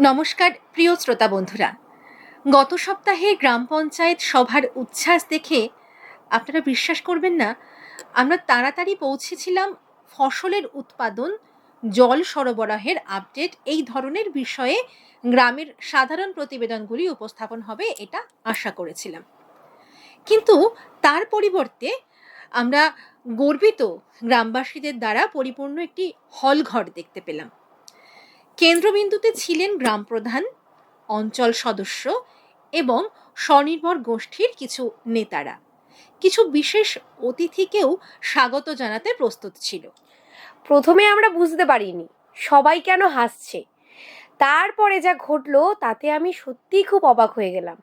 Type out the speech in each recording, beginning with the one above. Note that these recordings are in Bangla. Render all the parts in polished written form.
নমস্কার প্রিয় শ্রোতা বন্ধুরা। গত সপ্তাহে গ্রাম পঞ্চায়েত সভার উচ্ছ্বাস দেখে আপনারা বিশ্বাস করবেন না, আমরা তাড়াতাড়ি পৌঁছেছিলাম ফসলের উৎপাদন, জল সরবরাহের আপডেট এই ধরনের বিষয়ে গ্রামের সাধারণ প্রতিবেদনগুলি উপস্থাপন হবে এটা আশা করেছিলাম। কিন্তু তার পরিবর্তে আমরা গর্বিত গ্রামবাসীদের দ্বারা পরিপূর্ণ একটি হলঘর দেখতে পেলাম। কেন্দ্রবিন্দুতে ছিলেন গ্রাম প্রধান, অঞ্চল সদস্য এবং স্বনির্ভর গোষ্ঠীর কিছু নেতারা। কিছু বিশেষ অতিথিকেও স্বাগত জানাতে প্রস্তুত ছিল। প্রথমে আমরা বুঝতে পারিনি সবাই কেন হাসছে, তারপরে যা ঘটলো তাতে আমি সত্যিই খুব অবাক হয়ে গেলাম।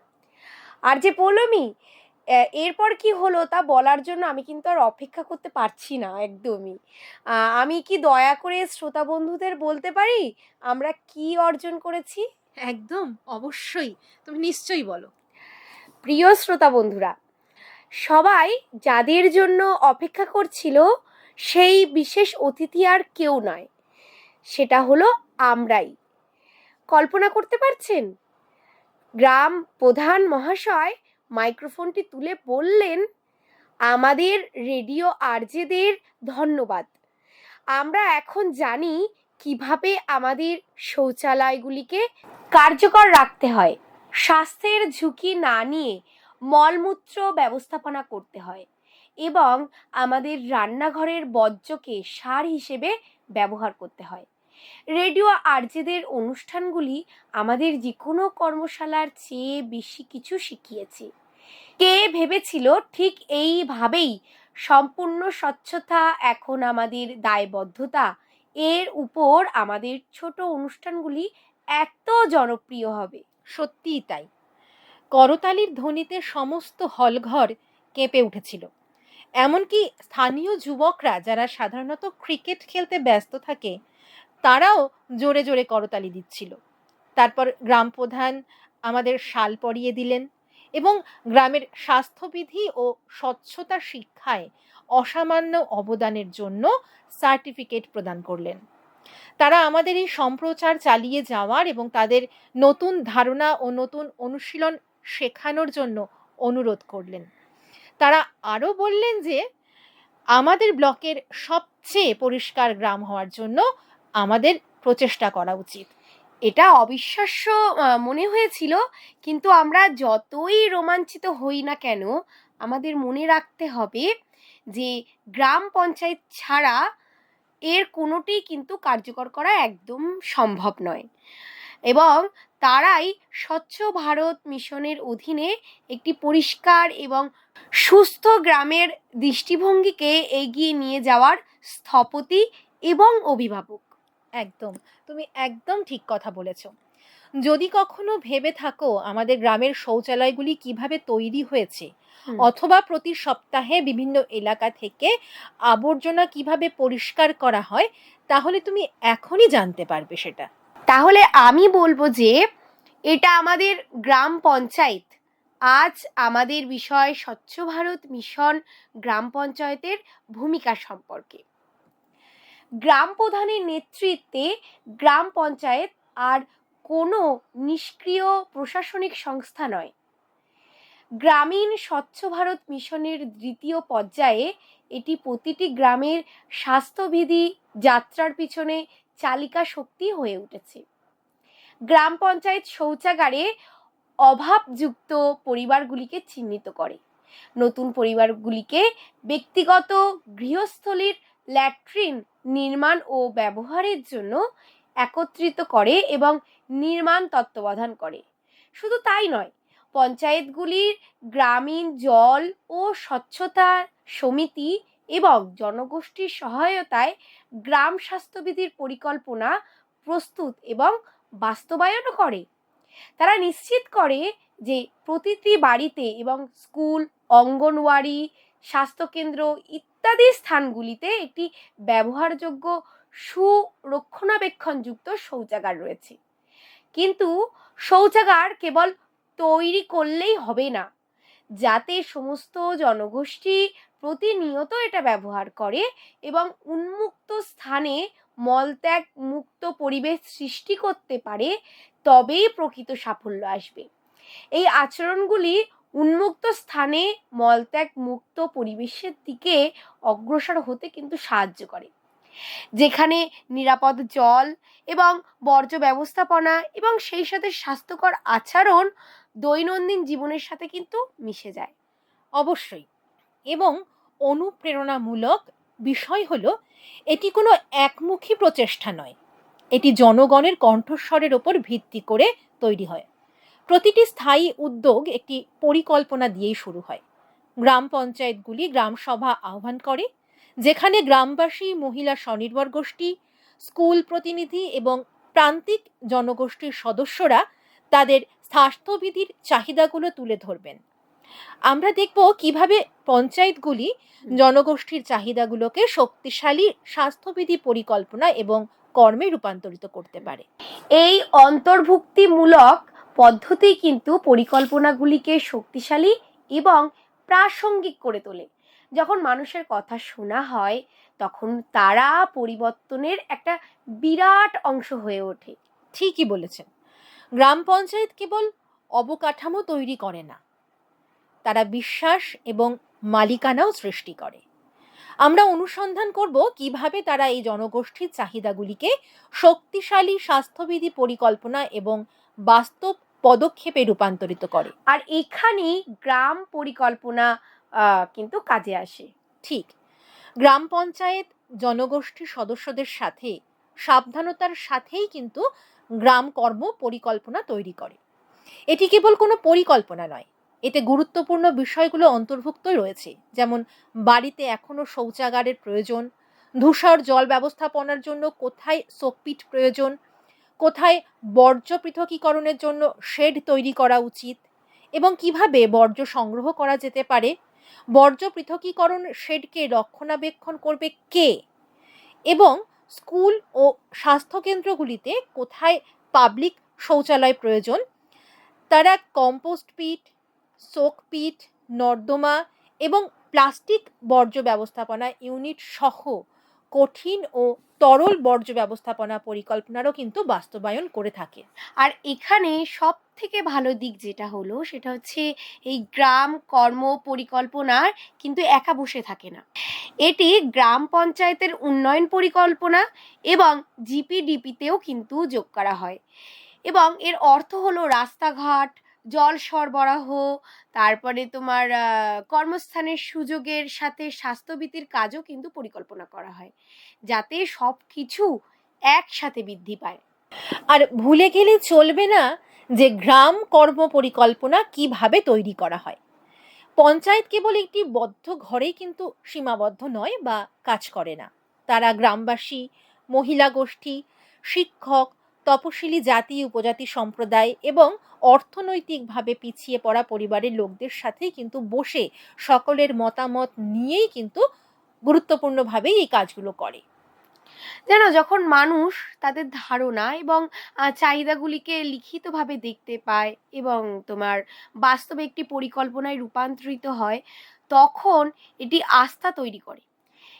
আর যে পৌলমি, এরপর কি হলো তা বলার জন্য আমি কিন্তু আর অপেক্ষা করতে পারছি না একদমই। আমি কি দয়া করে শ্রোতা বন্ধুদের বলতে পারি আমরা কি অর্জন করেছি? একদম, অবশ্যই, তুমি নিশ্চয়ই বলো। প্রিয় শ্রোতা বন্ধুরা, সবাই যাদের জন্য অপেক্ষা করছিল সেই বিশেষ অতিথি আর কেউ নয়, সেটা হলো আমরাই। কল্পনা করতে পারছেন? গ্রাম প্রধান মহাশয় মাইক্রোফোনটি তুলে বললেন, আমাদের রেডিও আরজেদের ধন্যবাদ। আমরা এখন জানি কিভাবে আমাদের শৌচালয়গুলিকে কার্যকর রাখতে হয়। স্বাস্থ্যের ঝুঁকি না নিয়ে মলমূত্র ব্যবস্থাপনা করতে হয় এবং আমাদের রান্নাঘরের বর্জ্যকে সার হিসেবে ব্যবহার করতে হয়। রেডিও আরজেদের অনুষ্ঠানগুলি আমাদের যে কোনো কর্মশালার চেয়ে বেশি কিছু শিখিয়েছে। কে ভেবেছিল ঠিক এইভাবেই সম্পূর্ণ স্বচ্ছতা এখন আমাদের দায়বদ্ধতা, এর উপর আমাদের ছোট অনুষ্ঠানগুলি এত জনপ্রিয় হবে। সত্যিই তাই। করতালির ধ্বনিতে সমস্ত হলঘর কেঁপে উঠেছিল। এমনকি স্থানীয় যুবকরা যারা সাধারণত ক্রিকেট খেলতে ব্যস্ত থাকে, তারাও জোরে জোরে করতালি দিচ্ছিল। তারপর গ্রাম প্রধান আমাদের শাল পরিয়ে দিলেন এবং গ্রামের স্বাস্থ্যবিধি ও স্বচ্ছতা শিক্ষায় অসামান্য অবদানের জন্য সার্টিফিকেট প্রদান করলেন। তারা আমাদের এই সম্প্রচার চালিয়ে যাওয়ার এবং তাদের নতুন ধারণা ও নতুন অনুশীলন শেখানোর জন্য অনুরোধ করলেন। তারা আরও বললেন যে আমাদের ব্লকের সবচেয়ে পরিষ্কার গ্রাম হওয়ার জন্য আমাদের প্রচেষ্টা করা উচিত। এটা অবিশ্বাস্য মনে হয়েছিল, কিন্তু আমরা যতই রোমাঞ্চিত হই না কেন, আমাদের মনে রাখতে হবে যে গ্রাম পঞ্চায়েত ছাড়া এর কোনোটি কিন্তু কার্যকর করা একদম সম্ভব নয়। এবং তারাই স্বচ্ছ ভারত মিশনের অধীনে একটি পরিষ্কার এবং সুস্থ গ্রামের দৃষ্টিভঙ্গিকে এগিয়ে নিয়ে যাওয়ার স্থপতি এবং অভিভাবক। একদম, তুমি একদম ঠিক কথা বলেছ। যদি কখনো ভেবে থাকো আমাদের গ্রামের শৌচালয়গুলি কিভাবে তৈরি হয়েছে, অথবা প্রতি সপ্তাহে বিভিন্ন এলাকা থেকে আবর্জনা কিভাবে পরিষ্কার করা হয়, তাহলে তুমি এখনই জানতে পারবে সেটা। তাহলে আমি বলবো যে এটা আমাদের গ্রাম পঞ্চায়েত আজ আমাদের বিষয় স্বচ্ছ ভারত মিশন গ্রাম পঞ্চায়েতের ভূমিকা সম্পর্কে। গ্রাম প্রধানের নেতৃত্বে গ্রাম পঞ্চায়েত আর কোনো নিষ্ক্রিয় প্রশাসনিক সংস্থা নয়। গ্রামীণ স্বচ্ছ ভারত মিশনের দ্বিতীয় পর্যায়ে এটি প্রতিটি গ্রামের স্বাস্থ্যবিধি যাত্রার পিছনে চালিকা শক্তি হয়ে উঠেছে। গ্রাম পঞ্চায়েত শৌচাগারে অভাবযুক্ত পরিবারগুলিকে চিহ্নিত করে, নতুন পরিবারগুলিকে ব্যক্তিগত গৃহস্থলীর ল্যাট্রিন নির্মাণ ও ব্যবহারের জন্য একত্রিত করে এবং নির্মাণ তত্ত্বাবধান করে। শুধু তাই নয়, পঞ্চায়েতগুলির গ্রামীণ জল ও স্বচ্ছতা সমিতি এবং জনগোষ্ঠীর সহায়তায় গ্রাম স্বাস্থ্যবিধির পরিকল্পনা প্রস্তুত এবং বাস্তবায়নও করে। তারা নিশ্চিত করে যে প্রতিটি বাড়িতে এবং স্কুল, অঙ্গনওয়াড়ি, স্বাস্থ্যকেন্দ্র ইত্যাদি স্থানগুলিতে একটি ব্যবহারযোগ্য সুরক্ষণাবেক্ষণযুক্ত শৌচাগার রয়েছে। কিন্তু শৌচাগার কেবল তৈরি করলেই হবে না, যাতে সমস্ত জনগোষ্ঠী প্রতিনিয়ত এটা ব্যবহার করে এবং উন্মুক্ত স্থানে মলত্যাগ মুক্ত পরিবেশ সৃষ্টি করতে পারে, তবেই প্রকৃত সাফল্য আসবে। এই আচরণগুলি উন্মুক্ত স্থানে মলত্যাগ মুক্ত পরিবেশের দিকে অগ্রসর হতে কিন্তু সাহায্য করে, যেখানে নিরাপদ জল এবং বর্জ্য ব্যবস্থাপনা এবং সেই সাথে স্বাস্থ্যকর আচরণ দৈনন্দিন জীবনের সাথে কিন্তু মিশে যায়। অবশ্যই। এবং অনুপ্রেরণামূলক বিষয় হলো এটি কোনো একমুখী প্রচেষ্টা নয়, এটি জনগণের কণ্ঠস্বরের ওপর ভিত্তি করে তৈরি হয়। প্রতিটি স্থায়ী উদ্যোগ একটি পরিকল্পনা দিয়েই শুরু হয়। গ্রাম পঞ্চায়েতগুলি গ্রাম সভা আহ্বান করে, যেখানে গ্রামবাসী, মহিলা স্বনির্ভর গোষ্ঠী, স্কুল প্রতিনিধি এবং প্রান্তিক জনগোষ্ঠীর সদস্যরা তাদের স্বাস্থ্যবিধির চাহিদাগুলো তুলে ধরবেন। আমরা দেখব কিভাবে পঞ্চায়েতগুলি জনগোষ্ঠীর চাহিদাগুলোকে শক্তিশালী স্বাস্থ্যবিধি পরিকল্পনা এবং কর্মে রূপান্তরিত করতে পারে। এই অন্তর্ভুক্তিমূলক পদ্ধতি কিন্তু পরিকল্পনাগুলিকে শক্তিশালী এবং প্রাসঙ্গিক করে তোলে। যখন মানুষের কথা শোনা হয় তখন তারা পরিবর্তনের একটা বিরাট অংশ হয়ে ওঠে। ঠিকই বলেছেন। গ্রাম পঞ্চায়েত কেবল অবকাঠামো তৈরি করে না, তারা বিশ্বাস এবং মালিকানাও সৃষ্টি করে। আমরা অনুসন্ধান করব কিভাবে তারা এই জনগোষ্ঠীর চাহিদাগুলিকে শক্তিশালী স্বাস্থ্যবিধি পরিকল্পনা এবং বাস্তব পদক্ষেপে রূপান্তরিত করে। আর এখানেই গ্রাম পরিকল্পনা কিন্তু কাজে আসে। ঠিক, গ্রাম পঞ্চায়েত জনগোষ্ঠীর সদস্যদের সাথে সাবধানতার সাথেই কিন্তু গ্রাম কর্ম পরিকল্পনা তৈরি করে। এটি কেবল কোনো পরিকল্পনা নয়, এতে গুরুত্বপূর্ণ বিষয়গুলো অন্তর্ভুক্ত রয়েছে, যেমন বাড়িতে এখনো শৌচাগারের প্রয়োজন, ধূসর জল ব্যবস্থাপনার জন্য কোথায় সোকপিট প্রয়োজন, কোথায় বর্জ্য পৃথকীকরণের জন্য শেড তৈরি করা উচিত এবং কিভাবে বর্জ্য সংগ্রহ করা যেতে পারে, বর্জ্য পৃথকীকরণ শেডকে রক্ষণাবেক্ষণ করবে কে, এবং স্কুল ও স্বাস্থ্যকেন্দ্রগুলিতে কোথায় পাবলিক শৌচালয় প্রয়োজন, তারা কম্পোস্ট পিট, সোক পিট, নর্দমা এবং প্লাস্টিক বর্জ্য ব্যবস্থাপনা ইউনিট সহ কঠিন ও তরল বর্জ্য ব্যবস্থাপনা পরিকল্পনারও কিন্তু বাস্তবায়ন করে থাকে। আর এখানে সব থেকে ভালো দিক যেটা হলো সেটা হচ্ছে এই গ্রাম কর্ম পরিকল্পনার কিন্তু একা বসে থাকে না, এটি গ্রাম পঞ্চায়েতের উন্নয়ন পরিকল্পনা এবং জিপিডিপিতেও কিন্তু যোগ করা হয়। এবং এর অর্থ হলো রাস্তাঘাট, জল সরবরাহ, তারপরে তোমার কর্মস্থানের সুযোগের সাথে স্বাস্থ্যবিধির কাজও কিন্তু পরিকল্পনা করা হয়, যাতে সব কিছু একসাথে বৃদ্ধি পায়। আর ভুলে গেলে চলবে না যে গ্রাম কর্ম পরিকল্পনা কিভাবে তৈরি করা হয়। পঞ্চায়েত কেবল একটি বদ্ধ ঘরেই কিন্তু সীমাবদ্ধ নয় বা কাজ করে না, তারা গ্রামবাসী, মহিলা গোষ্ঠী, শিক্ষক, তপশিলি জাতি উপজাতি সম্প্রদায় এবং অর্থনৈতিকভাবে পিছিয়ে পড়া পরিবারের লোকদের সাথে কিন্তু বসে সকলের মতামত নিয়েই কিন্তু গুরুত্বপূর্ণভাবেই এই কাজগুলো করে। যেন যখন মানুষ তাদের ধারণা এবং চাহিদাগুলিকে লিখিতভাবে দেখতে পায় এবং তোমার বাস্তবে একটি পরিকল্পনায় রূপান্তরিত হয়, তখন এটি আস্থা তৈরি করে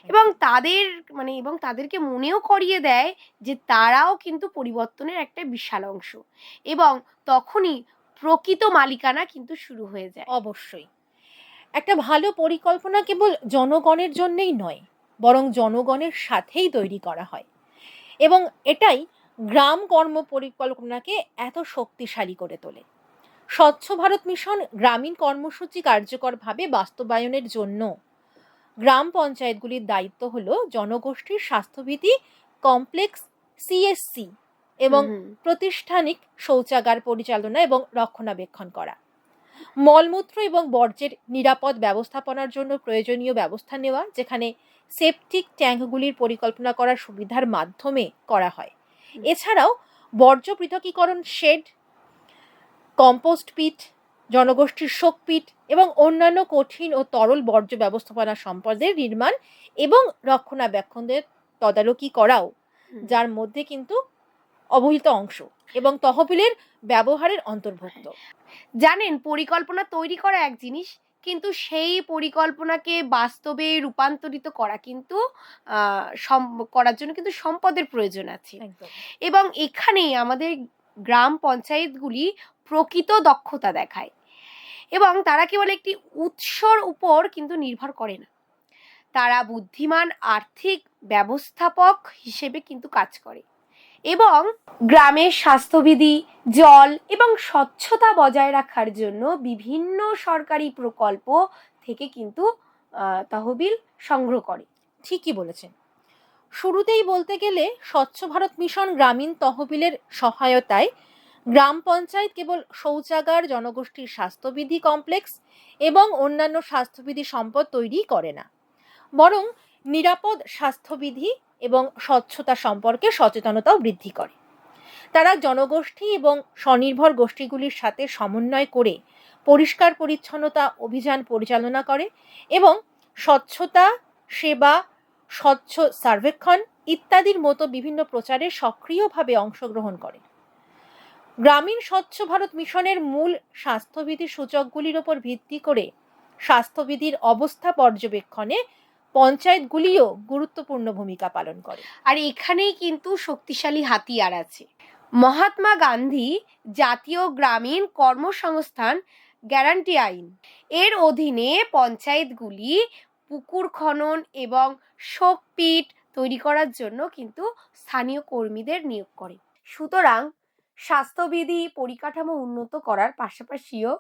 এবং তাদেরকে মনেও করিয়ে দেয় যে তারাও কিন্তু পরিবর্তনের একটা বিশাল অংশ, এবং তখনই প্রকৃত মালিকানা কিন্তু শুরু হয়ে যায়। অবশ্যই, একটা ভালো পরিকল্পনা কেবল জনগণের জন্যই নয়, বরং জনগণের সাথেই তৈরি করা হয়, এবং এটাই গ্রাম কর্ম পরিকল্পনাকে এত শক্তিশালী করে তোলে। স্বচ্ছ ভারত মিশন গ্রামীণ কর্মসূচি কার্যকরভাবে বাস্তবায়নের জন্য গ্রাম পঞ্চায়েতগুলির দায়িত্ব হলো জনগোষ্ঠীর স্বাস্থ্যবিধি কমপ্লেক্স সিএসসি এবং প্রাতিষ্ঠানিক শৌচাগার পরিচালনা এবং রক্ষণাবেক্ষণ করা, মলমূত্র এবং বর্জ্যের নিরাপদ ব্যবস্থাপনার জন্য প্রয়োজনীয় ব্যবস্থা নেওয়া, যেখানে সেপটিক ট্যাঙ্কগুলির পরিকল্পনা করার সুবিধার মাধ্যমে করা হয়। এছাড়াও বর্জ্য পৃথকীকরণ শেড, কম্পোস্ট পিট, জনগোষ্ঠীর শোক পিট এবং অন্যান্য কঠিন ও তরল বর্জ্য ব্যবস্থাপনা সম্পদের নির্মাণ এবং রক্ষণাবেক্ষণের তদারকি করাও, যার মধ্যে কিন্তু অবহিত অংশ এবং তহবিলের ব্যবহারের অন্তর্ভুক্ত। জানেন, পরিকল্পনা তৈরি করা এক জিনিস, কিন্তু সেই পরিকল্পনাকে বাস্তবে রূপান্তরিত করা কিন্তু করার জন্য কিন্তু সম্পদের প্রয়োজন আছে। এবং এখানেই আমাদের গ্রাম পঞ্চায়েতগুলি প্রকৃত দক্ষতা দেখায় এবং তারা কেবল একটি উৎসর উপর কিন্তু নির্ভর করে না, তারা বুদ্ধিমান আর্থিক ব্যবস্থাপক হিসেবে কিন্তু কাজ করে এবং গ্রামের স্বাস্থ্যবিধি, জল এবং স্বচ্ছতা বজায় রাখার জন্য বিভিন্ন সরকারি প্রকল্প থেকে কিন্তু তহবিল সংগ্রহ করে। ঠিকই বলেছেন। শুরুতেই বলতে গেলে স্বচ্ছ ভারত মিশন গ্রামীণ তহবিলের সহায়তায় গ্রাম পঞ্চায়েত কেবল শৌচাগার, জনগোষ্ঠীর স্বাস্থ্যবিধি কমপ্লেক্স এবং অন্যান্য স্বাস্থ্যবিধি সম্পদ তৈরি করে না, বরং নিরাপদ স্বাস্থ্যবিধি এবং স্বচ্ছতা সম্পর্কে সচেতনতাও বৃদ্ধি করে। তারা জনগোষ্ঠী এবং স্বনির্ভর গোষ্ঠীগুলির সাথে সমন্বয় করে পরিষ্কার পরিচ্ছন্নতা অভিযান পরিচালনা করে এবং স্বচ্ছতা সেবা, স্বচ্ছ সার্বেক্ষণ ইত্যাদির মতো বিভিন্ন প্রচারে সক্রিয়ভাবে অংশগ্রহণ করে। গ্রামীণ স্বচ্ছ ভারত মিশনের মূল স্বাস্থ্যবিধি সূচকগুলির উপর ভিত্তি করে স্বাস্থ্যবিধির অবস্থা পর্যবেক্ষণে পঞ্চায়েতগুলিও গুরুত্বপূর্ণ ভূমিকা পালন করে। আর এখানেই কিন্তু শক্তিশালী হাতিয়ার আছে। মহাত্মা গান্ধী জাতীয় গ্রামীণ কর্মসংস্থান গ্যারান্টি আইন এর অধীনে পঞ্চায়েতগুলি পুকুর খনন এবং শোকপিট তৈরি করার জন্য কিন্তু স্থানীয় কর্মীদের নিয়োগ করে। সুতরাং স্বাস্থ্যবিধি পরিকাঠামো উন্নত করার পাশাপাশিও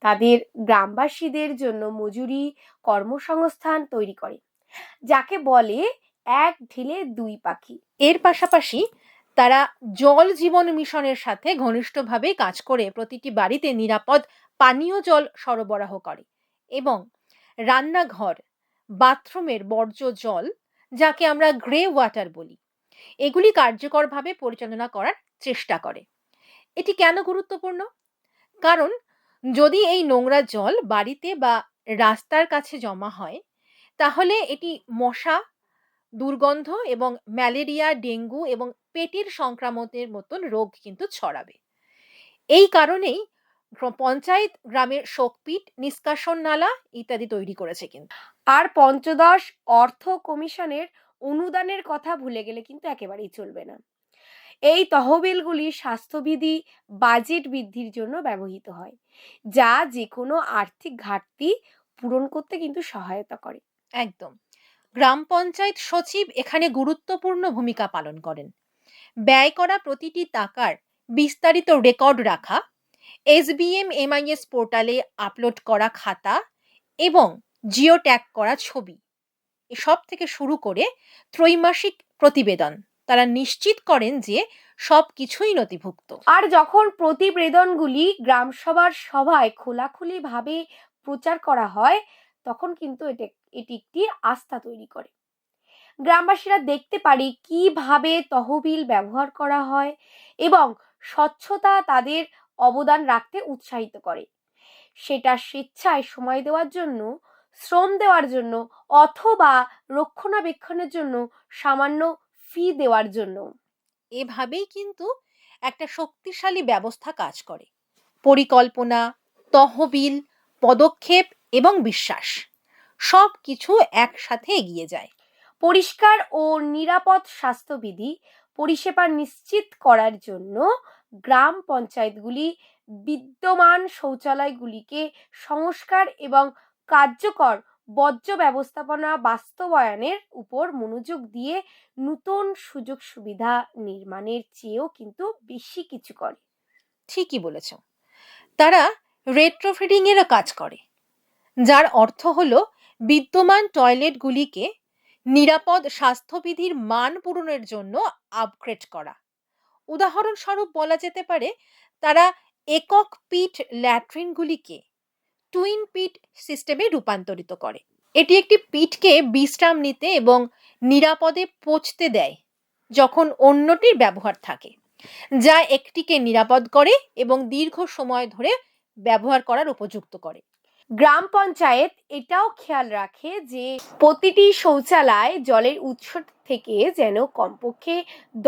তাদের গ্রামবাসীদের জন্য মজুরি, কর্মসংস্থান তৈরি করে, যাকে বলে এক ঢিলে দুই পাখি। এর পাশাপাশি তারা জল জীবন মিশনের সাথে ঘনিষ্ঠভাবে কাজ করে প্রতিটি বাড়িতে নিরাপদ পানীয় জল সরবরাহ করে এবং রান্নাঘর, বাথরুমের বর্জ্য জল, যাকে আমরা গ্রে ওয়াটার বলি, এগুলি কার্যকরভাবে পরিচালনা করার চেষ্টা করে। এটি কেন গুরুত্বপূর্ণ? কারণ যদি এই নোংরা জল বাড়িতে বা রাস্তার কাছে জমা হয়, তাহলে এটি মশা, দুর্গন্ধ এবং ম্যালেরিয়া, ডেঙ্গু এবং পেটের সংক্রামকের মতন রোগ কিন্তু ছড়াবে। এই কারণেই পঞ্চায়েত গ্রামের শোকপিট, নিষ্কাশন নালা ইত্যাদি তৈরি করেছে কিন্তু। আর পঞ্চদশ অর্থ কমিশনের অনুদানের কথা ভুলে গেলে কিন্তু একেবারেই চলবে না। এই তহবিলগুলি স্বাস্থ্যবিধি বাজেট বৃদ্ধির জন্য ব্যবহৃত হয়, যা যে কোনো আর্থিক ঘাটতি পূরণ করতে কিন্তু সহায়তা করে। একদম। গ্রাম পঞ্চায়েত সচিব এখানে গুরুত্বপূর্ণ ভূমিকা পালন করেন। ব্যয় করা প্রতিটি টাকার বিস্তারিত রেকর্ড রাখা, SBM MIS পোর্টালে আপলোড করা খাতা এবং জিও ট্যাগ করা ছবি, এসব থেকে শুরু করে ত্রৈমাসিক প্রতিবেদন, তারা নিশ্চিত করেন যে সব কিছুই নথিভুক্ত। আর যখন প্রতিবেদনগুলি গ্রামসভার সভায় খোলাখুলিভাবে প্রচার করা হয়, তখন কিন্তু এটি একটি আস্থা তৈরি করে। গ্রামবাসীরা দেখতে পারে কিভাবে তহবিল ব্যবহার করা হয় এবং স্বচ্ছতা তাদের অবদান রাখতে উৎসাহিত করে, সেটা স্বেচ্ছায় সময় দেওয়ার জন্য, শ্রম দেওয়ার জন্য অথবা রক্ষণাবেক্ষণের জন্য সামান্য ফি দেওয়ার জন্য। এভাবেই কিন্তু একটা শক্তিশালী ব্যবস্থা কাজ করে। পরিকল্পনা, তহবিল, পদক্ষেপ এবং বিশ্বাস সব কিছু একসাথে এগিয়ে যায়। পরিষ্কার ও নিরাপদ স্বাস্থ্যবিধি পরিষেবা নিশ্চিত করার জন্য গ্রাম পঞ্চায়েতগুলি বিদ্যমান শৌচালয়গুলিকে সংস্কার এবং কার্যকর বর্জ্য ব্যবস্থাপনা বাস্তবায়নের উপর মনোযোগ দিয়ে নতুন সুযোগ সুবিধা নির্মাণের চেয়েও কিন্তু বেশি কিছু করে। ঠিকই বলেছ। তারা রেট্রোফিডিং এরও কাজ করে, যার অর্থ হলো বিদ্যমান টয়লেটগুলিকে নিরাপদ স্বাস্থ্যবিধির মান পূরণের জন্য আপগ্রেড করা। উদাহরণস্বরূপ বলা যেতে পারে তারা একক পিট ল্যাট্রিনগুলিকে টুইন পিট সিস্টেমে রূপান্তরিত করে। এটি একটি পিটকে বিশ্রাম নিতে এবং নিরাপদে পচতে দেয় যখন অন্যটির ব্যবহার থাকে, যা একটিকে নিরাপদ করে এবং দীর্ঘ সময় ধরে ব্যবহার করার উপযুক্ত করে। গ্রাম পঞ্চায়েত এটাও খেয়াল রাখে যে প্রতিটি শৌচালয় জলের উৎস থেকে যেন কমপক্ষে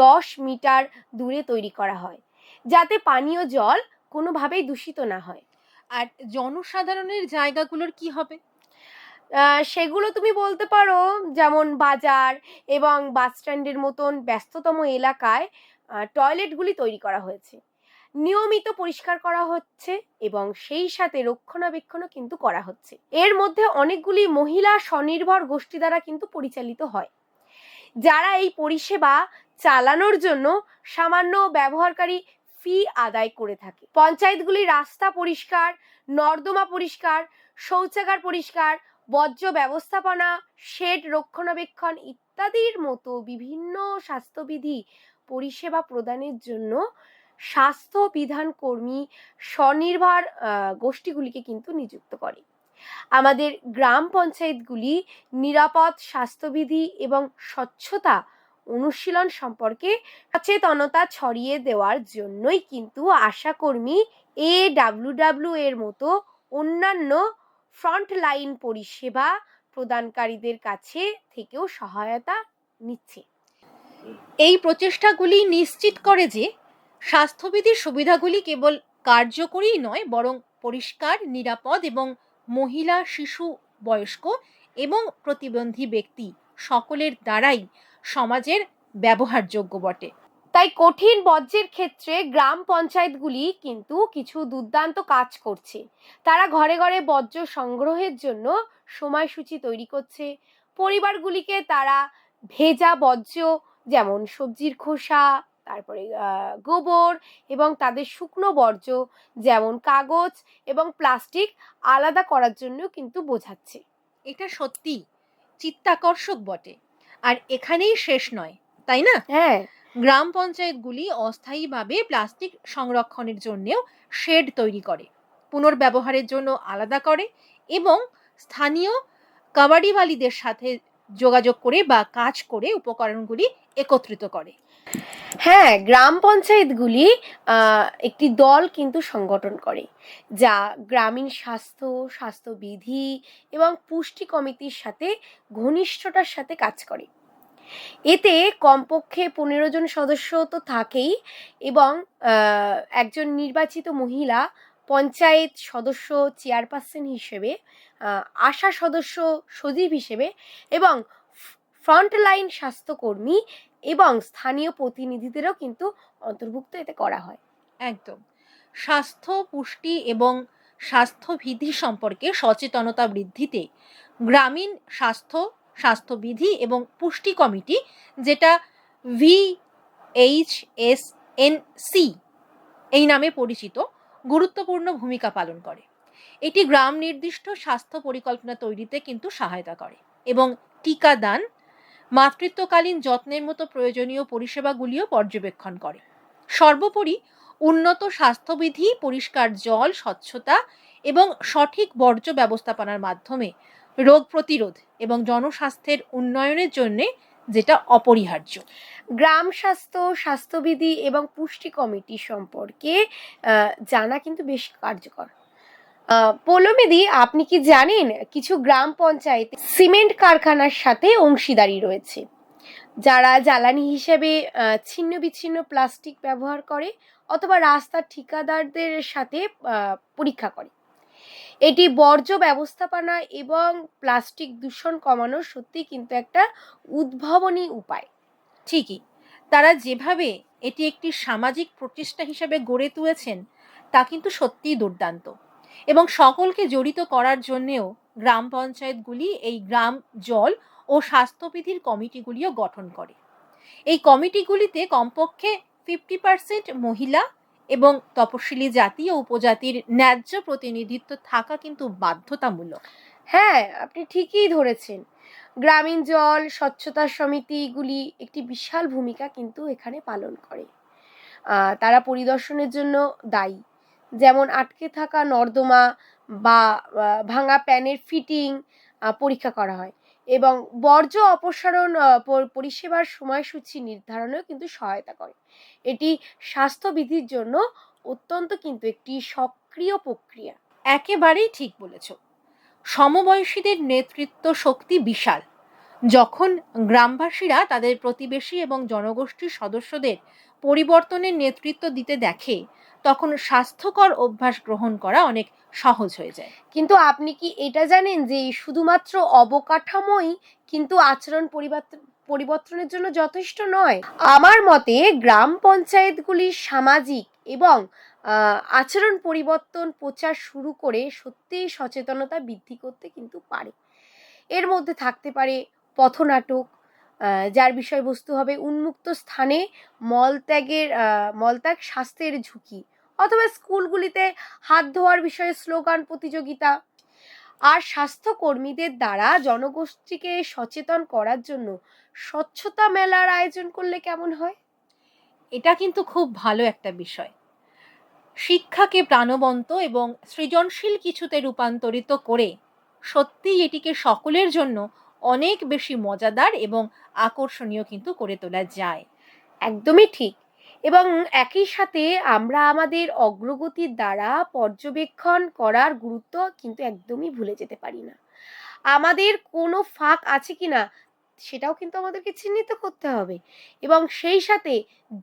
10 মিটার দূরে তৈরি করা হয়, যাতে পানীয় জল কোনোভাবেই দূষিত না হয়। আর জনসাধারণের জায়গাগুলোর কি হবে? সেগুলো তুমি বলতে পারো যেমন বাজার এবং বাস স্ট্যান্ডের মতন ব্যস্ততম এলাকায় টয়লেটগুলি তৈরি করা হয়েছে, নিয়মিত পরিষ্কার করা হচ্ছে এবং সেই সাথে রক্ষণাবেক্ষণও কিন্তু করা হচ্ছে। এর মধ্যে অনেকগুলি মহিলা স্বনির্ভর গোষ্ঠী দ্বারা কিন্তু পরিচালিত হয়, যারা এই পরিষেবা চালানোর জন্য সামান্য ব্যবহারকারী ফি আদায় করে থাকে। পঞ্চায়েতগুলি রাস্তা পরিষ্কার, নর্দমা পরিষ্কার, শৌচাগার পরিষ্কার, বর্জ্য ব্যবস্থাপনা, শেড রক্ষণাবেক্ষণ ইত্যাদির মতো বিভিন্ন স্বাস্থ্যবিধি পরিষেবা প্রদানের জন্য স্বাস্থ্য বিধান কর্মী স্বনির্ভর গোষ্ঠীগুলিকে কিন্তু নিযুক্ত করে। আমাদের গ্রাম পঞ্চায়েতগুলি নিরাপদ স্বাস্থ্যবিধি এবং স্বচ্ছতা অনুশীলন সম্পর্কে সচেতনতা ছড়িয়ে দেওয়ার জন্যই কিন্তু আশাকর্মী AWW এর মতো অন্যান্য ফ্রন্টলাইন পরিষেবা প্রদানকারীদের কাছে থেকেও সহায়তা নিচ্ছে। এই প্রচেষ্টাগুলি নিশ্চিত করে যে স্বাস্থ্যবিধির সুবিধাগুলি কেবল কার্যকরীই নয়, বরং পরিষ্কার, নিরাপদ এবং মহিলা, শিশু, বয়স্ক এবং প্রতিবন্ধী ব্যক্তি সকলের দ্বারাই সমাজের ব্যবহারযোগ্য বটে। তাই কঠিন বর্জ্যের ক্ষেত্রে গ্রাম পঞ্চায়েতগুলি কিন্তু কিছু দুর্দান্ত কাজ করছে। তারা ঘরে ঘরে বর্জ্য সংগ্রহের জন্য সময়সূচি তৈরি করছে। পরিবারগুলিকে তারা ভেজা বর্জ্য যেমন সবজির খোসা, তারপরে গোবর এবং তাদের শুকনো বর্জ্য যেমন কাগজ এবং প্লাস্টিক আলাদা করার জন্য কিন্তু বোঝাচ্ছে। এটা সত্যি চিত্তাকর্ষক বটে, আর এখানেই শেষ নয়, তাই না? হ্যাঁ, গ্রাম পঞ্চায়েতগুলি অস্থায়ীভাবে প্লাস্টিক সংরক্ষণের জন্যেও শেড তৈরি করে, পুনর্ব্যবহারের জন্য আলাদা করে এবং স্থানীয় কাবাডিওয়ালিদের সাথে যোগাযোগ করে বা কাজ করে উপকরণগুলি একত্রিত করে। হ্যাঁ, গ্রাম পঞ্চায়েতগুলি একটি দল কিন্তু সংগঠন করে, যা গ্রামীণ স্বাস্থ্যবিধি এবং পুষ্টি কমিটির সাথে ঘনিষ্ঠতার সাথে কাজ করে। এতে কমপক্ষে 15 জন সদস্য তো থাকেই এবং একজন নির্বাচিত মহিলা পঞ্চায়েত সদস্য চেয়ারপারসন হিসেবে, আশা সদস্য সচিব হিসেবে এবং ফ্রন্টলাইন স্বাস্থ্যকর্মী এবং স্থানীয় প্রতিনিধিদেরও কিন্তু অন্তর্ভুক্ত এতে করা হয়। একদম। স্বাস্থ্য, পুষ্টি এবং স্বাস্থ্যবিধি সম্পর্কে সচেতনতা বৃদ্ধিতে গ্রামীণ স্বাস্থ্যবিধি এবং পুষ্টি কমিটি, যেটা VHSNC এই নামে পরিচিত, গুরুত্বপূর্ণ ভূমিকা পালন করে। এটি গ্রাম নির্দিষ্ট স্বাস্থ্য পরিকল্পনা তৈরিতে কিন্তু সহায়তা করে এবং টিকাদান, মাতৃত্বকালীন যত্নের মতো প্রয়োজনীয় পরিষেবাগুলিও পর্যবেক্ষণ করে। সর্বোপরি উন্নত স্বাস্থ্যবিধি, পরিষ্কার জল, স্বচ্ছতা এবং সঠিক বর্জ্য ব্যবস্থাপনার মাধ্যমে রোগ প্রতিরোধ এবং জনস্বাস্থ্যের উন্নয়নের জন্য যেটা অপরিহার্য। গ্রাম স্বাস্থ্যবিধি এবং পুষ্টি কমিটি সম্পর্কে জানা কিন্তু বেশ কার্যকর। পৌলমিদি, আপনি কি জানেন কিছু গ্রাম পঞ্চায়েতে সিমেন্ট কারখানার সাথে অংশীদারি রয়েছে, যারা জ্বালানি হিসেবে ছিন্ন বিচ্ছিন্ন প্লাস্টিক ব্যবহার করে অথবা রাস্তার ঠিকাদারদের সাথে পরীক্ষা করে। এটি বর্জ্য ব্যবস্থাপনা এবং প্লাস্টিক দূষণ কমানোর সত্যি কিন্তু একটা উদ্ভাবনী উপায়। ঠিকই, তারা যেভাবে এটি একটি সামাজিক প্রচেষ্টা হিসেবে গড়ে তুলেছেন তা কিন্তু সত্যিই দুর্দান্ত, এবং সকলকে জড়িত করার জন্যেও গ্রাম পঞ্চায়েতগুলি এই গ্রাম জল ও স্বাস্থ্যবিধির কমিটিগুলিও গঠন করে। এই কমিটিগুলিতে কমপক্ষে 50% মহিলা এবং তপশিলি জাতি ও উপজাতির ন্যায্য প্রতিনিধিত্ব থাকা কিন্তু বাধ্যতামূলক। হ্যাঁ, আপনি ঠিকই ধরেছেন। গ্রামীণ জল স্বচ্ছতা সমিতিগুলি একটি বিশাল ভূমিকা কিন্তু এখানে পালন করে। তারা পরিদর্শনের জন্য দায়ী, যেমন আটকে থাকা নর্দমা বা ভাঙা প্যানের ফিটিং পরীক্ষা করা হয় এবং বর্জ্য অপসারণ পরিষেবার সময়সূচি নির্ধারণেও কিন্তু সহায়তা করে। এটি স্বাস্থ্যবিধির জন্য অত্যন্ত কিন্তু একটি সক্রিয় প্রক্রিয়া। একেবারেই ঠিক বলেছ। সমবয়সীদের নেতৃত্ব শক্তি বিশাল। যখন গ্রামবাসীরা তাদের প্রতিবেশী এবং জনগোষ্ঠীর সদস্যদের পরিবর্তনের নেতৃত্ব দিতে দেখে, তখন স্বাস্থ্যকর অভ্যাস গ্রহণ করা অনেক সহজ হয়ে যায়। কিন্তু আপনি কি এটা জানেন যে শুধুমাত্র অবকাঠামোই কিন্তু আচরণ পরিবর্তনের জন্য যথেষ্ট নয়? আমার মতে গ্রাম পঞ্চায়েতগুলির সামাজিক এবং আচরণ পরিবর্তন প্রচার শুরু করে সত্যিই সচেতনতা বৃদ্ধি করতে কিন্তু পারে। এর মধ্যে থাকতে পারে পথনাটক, যার বিষয়বস্তু হবে উন্মুক্ত স্থানে মলত্যাগ স্বাস্থ্যের ঝুঁকি, অথবা স্কুলগুলিতে হাত ধোয়ার বিষয়ে স্লোগান প্রতিযোগিতা। আর স্বাস্থ্যকর্মীদের দ্বারা জনগোষ্ঠীকে সচেতন করার জন্য স্বচ্ছতা মেলার আয়োজন করলে কেমন হয়? এটা কিন্তু খুব ভালো একটা বিষয়। শিক্ষাকে প্রাণবন্ত এবং সৃজনশীল কিছুতে রূপান্তরিত করে সত্যিই এটিকে সকলের জন্য অনেক বেশি মজাদার এবং আকর্ষণীয় কিন্তু করে তোলা যায়। একদমই ঠিক। এবং একই সাথে আমরা আমাদের অগ্রগতির দ্বারা পর্যবেক্ষণ করার গুরুত্ব কিন্তু একদমই ভুলে যেতে পারি না। আমাদের কোনো ফাঁক আছে কিনা সেটাও কিন্তু আমাদেরকে চিহ্নিত করতে হবে, এবং সেই সাথে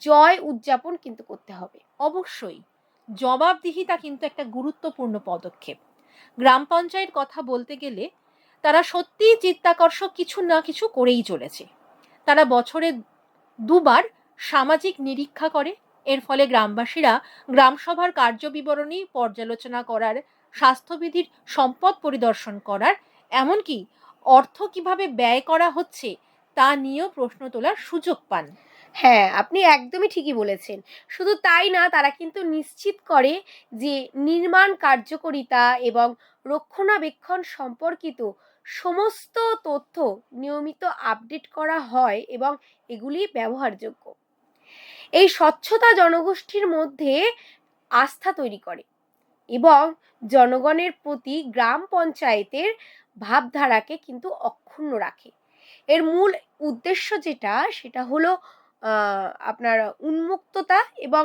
জয় উদযাপন কিন্তু করতে হবে। অবশ্যই জবাবদিহিতা কিন্তু একটা গুরুত্বপূর্ণ পদক্ষেপ। গ্রাম পঞ্চায়েত কথা বলতে গেলে তারা সত্যিই চিত্তাকর্ষক কিছু না কিছু করেই চলেছে। তারা বছরে দুবার সামাজিক নিরীক্ষা করে। এর ফলে গ্রামবাসীরা গ্রামসভার কার্যবিবরণী পর্যালোচনা করার, স্বাস্থ্যবিধির সম্পদ পরিদর্শন করার, এমনকি অর্থ কিভাবে ব্যয় করা হচ্ছে তা নিয়েও প্রশ্ন তোলার সুযোগ পান। হ্যাঁ, আপনি একদমই ঠিকই বলেছেন। শুধু তাই না, তারা কিন্তু নিশ্চিত করে যে নির্মাণ কার্যকারিতা এবং রক্ষণাবেক্ষণ সম্পর্কিত সমস্ত তথ্য নিয়মিত আপডেট করা হয় এবং এগুলি ব্যবহারযোগ্য। এই স্বচ্ছতা জনগোষ্ঠীর মধ্যে আস্থা তৈরি করে এবং জনগণের প্রতি গ্রাম পঞ্চায়েতের ভাবধারাকে কিন্তু অক্ষুণ্ণ রাখে। এর মূল উদ্দেশ্য সেটা হলো আপনার উন্মুক্ততা এবং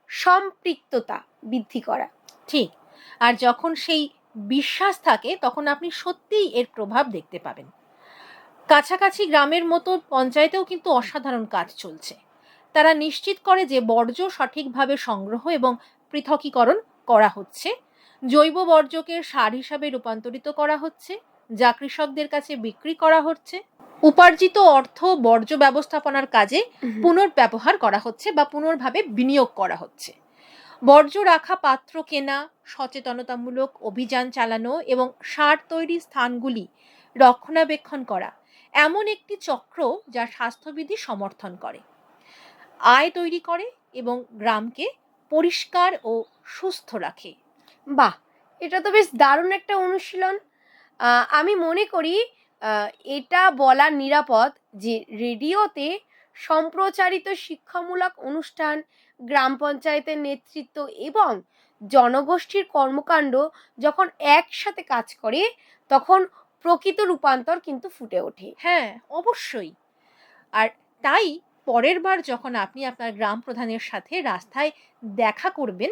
সম্পৃক্ততা বৃদ্ধি করা। ঠিক। আর যখন সেই বিশ্বাস থাকে তখন আপনি সত্যিই এর প্রভাব দেখতে পাবেন। কাছাকাছি গ্রামের মতো পঞ্চায়েতেও কিন্তু অসাধারণ কাজ চলছে। তারা নিশ্চিত করে যে বর্জ্য সঠিকভাবে সংগ্রহ এবং পৃথকীকরণ করা হচ্ছে, জৈব বর্জ্যকে সার হিসাবে রূপান্তরিত করা হচ্ছে, যা কৃষকদের কাছে বিক্রি করা হচ্ছে। উপার্জিত অর্থ বর্জ্য ব্যবস্থাপনার কাজে পুনর্ব্যবহার করা হচ্ছে বা পুনর্ভাবে বিনিয়োগ করা হচ্ছে। বর্জ্য রাখা পাত্র কেনা, সচেতনতামূলক অভিযান চালানো এবং সার তৈরি স্থানগুলি রক্ষণাবেক্ষণ করা এমন একটি চক্র যা স্বাস্থ্যবিধি সমর্থন করে, আয় তৈরি করে এবং গ্রামকে পরিষ্কার ও সুস্থ রাখে। বাহ, এটা তো বেশ দারুণ একটা অনুশীলন। আমি মনে করি এটা বলা নিরাপদ যে রেডিওতে সম্প্রচারিত শিক্ষামূলক অনুষ্ঠান, গ্রাম পঞ্চায়েতের নেতৃত্ব এবং জনগোষ্ঠীর কর্মকাণ্ড যখন একসাথে কাজ করে তখন প্রকৃত রূপান্তর কিন্তু ফুটে ওঠে। হ্যাঁ, অবশ্যই। আর তাই পরের বার যখন আপনি আপনার গ্রাম প্রধানের সাথে রাস্তায় দেখা করবেন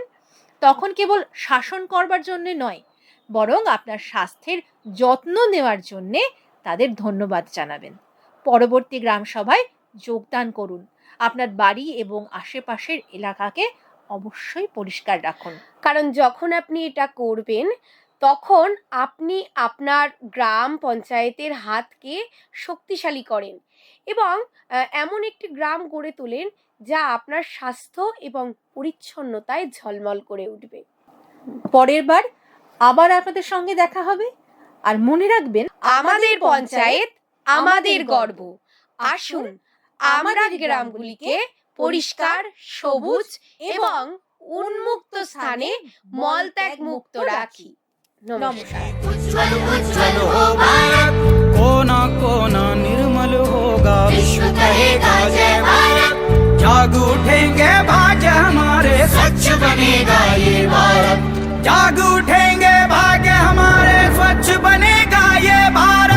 তখন কেবল শাসন করবার জন্য নয়, বরং আপনার স্বাস্থ্যের যত্ন নেওয়ার জন্যে তাদের ধন্যবাদ জানাবেন। পরবর্তী গ্রাম সভায় যোগদান করুন। আপনার বাড়ি এবং আশেপাশের এলাকাকে অবশ্যই পরিষ্কার রাখুন। কারণ যখন আপনি এটা করবেন তখন আপনি আপনার গ্রাম পঞ্চায়েতের হাতকে শক্তিশালী করেন এবং এমন একটি গ্রাম গড়ে তোলেন যা আপনার স্বাস্থ্য এবং পরিচ্ছন্নতায় ঝলমল করে উঠবে। পরের বার আবার আপনাদের সঙ্গে দেখা হবে। আর মনে রাখবেন, আমাদের পঞ্চায়েত আমাদের গর্ব। আসুন আমরা গ্রামগুলিকে পরিষ্কার, সবুজ এবং উন্মুক্ত স্থানে মলত্যাগ মুক্ত রাখি। নমস্কার। उज्ज्वल उज्ज्वल हो भारत, कोना कोना निर्मल होगा, विश्व कहेगा जय भारत। जाग उठेंगे भाग्य हमारे, स्वच्छ बनेगा ये भारत। जाग उठेंगे भाग्य हमारे, स्वच्छ बनेगा ये भारत।